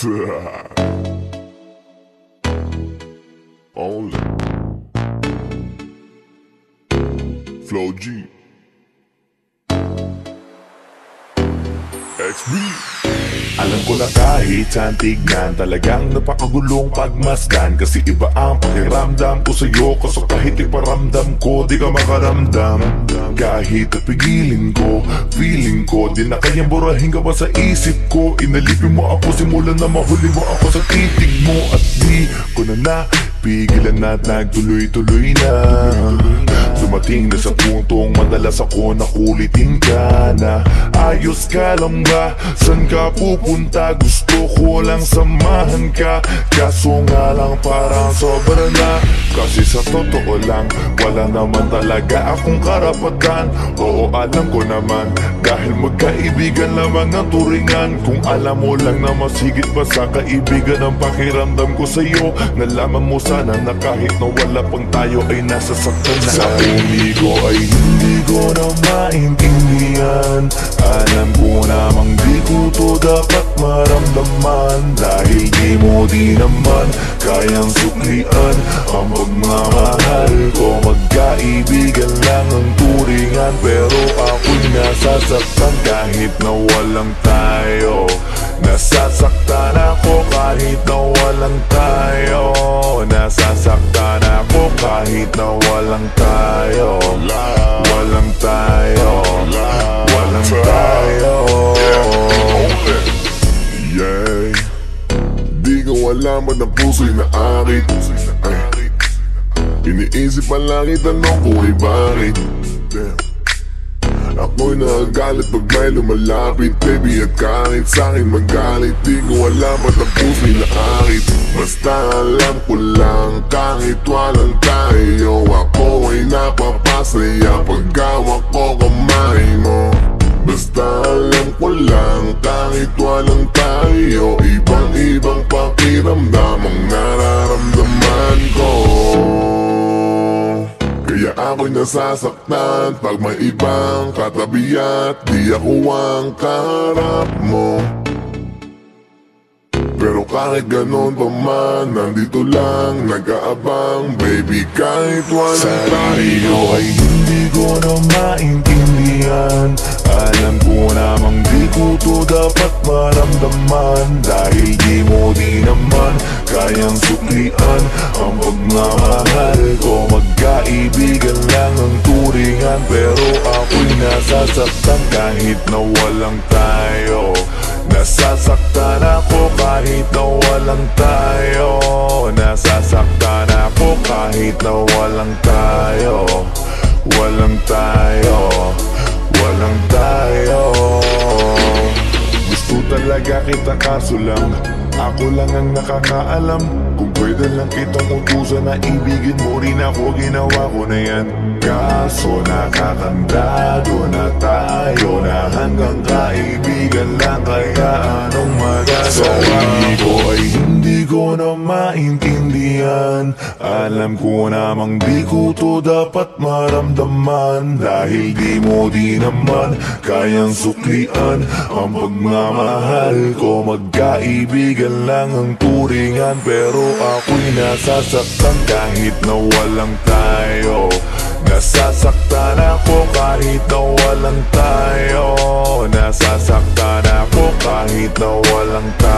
Only Flow G XB. Alam ko na kahit saan tignan, talagang napakagulong pagmasdan. Kasi iba ang pakiramdam ko sa'yo, kaso kahit iparamdam ko, di ka makaramdam. Kahit napigilin ko, feeling ko, di na kayang burahin ka pa sa isip ko. Inalipin mo ako, simulan na mahuli mo ako sa titig mo. At di ko na pigilan na nagtuloy-tuloy na. Dumating na sa puntong madalas ako nakulitin ka na. Ayos ka lang ba? San ka pupunta? Gusto ko lang samahan ka, kaso nga lang parang sobra na. Kasi sa totoo lang, wala naman talaga akong karapatan. Oo, alam ko naman, dahil magkaibigan lamang ang turingan. Kung alam mo lang na mas higit pa sa kaibigan ang pakiramdam ko sa'yo, nalaman mo sana na kahit na wala pang tayo ay nasasaktan na. Sa hindi ko ay hindi ko na maintindihan. Alam ko namang di ko to dapat maramdaman, dahil di mo di naman kayang suklian ang pagmamahal ko. Magkaibigan lang ang turingan, pero ako'y nasasaktan kahit na walang tayo. Nasasaktan ako kahit na walang tayo. Nasasaktan ako kahit na walang tayo. Walang tayo. Walang tayo. Yeah, di ko alam ba't ang puso'y naakit. Iniisip pa lang itanong ko ay bakit. Ako'y nakagalit pag may lumalapit, baby, at kahit sa'kin magalit. Di ko alam ba't ang puso'y naakit. Basta alam ko lang kahit walang tayo, ako ay napapasaya pag hawak ko kamay mo. Basta alam ko lang kahit walang tayo, ibang-ibang pakiramdam ang nararamdaman ko. Kaya ako'y nasasaktan pag may ibang katabi at di ako ang kaharap mo. Pero kahit ganon pa man, nandito lang nag-aabang, baby, kahit walang sarili tayo. ko ay hindi ko na maintindihan. Alam ko namang di ko to dapat maramdaman, dahil di mo di naman kayang suklian ang pagmamahal ko. Magkaibigan lang ang turingan, pero ako'y nasasaktan kahit na walang tayo. Nasasaktan ako kahit na walang tayo. Nasasaktan ako kahit na walang tayo. Walang tayo. Walang tayo. Gusto talaga kita kaso lang ako lang ang nakakaalam. Kung pwede lang kitang utusan na ibigin mo rin ako, ginawa ko na yan. Kaso nakakandado na tayo na hanggang kaibigan lang, kaya anong magagawa? Sarili ko ay hindi ko na maintindihan. Alam ko namang di ko to dapat maramdaman, dahil di mo di naman kayang suklian ang pagmamahal ko. Magkaibigan lang ang turingan, pero ako'y nasasaktan kahit na walang tayo. Nasasaktan ako kahit na walang tayo. Nasasaktan ako kahit na walang tayo.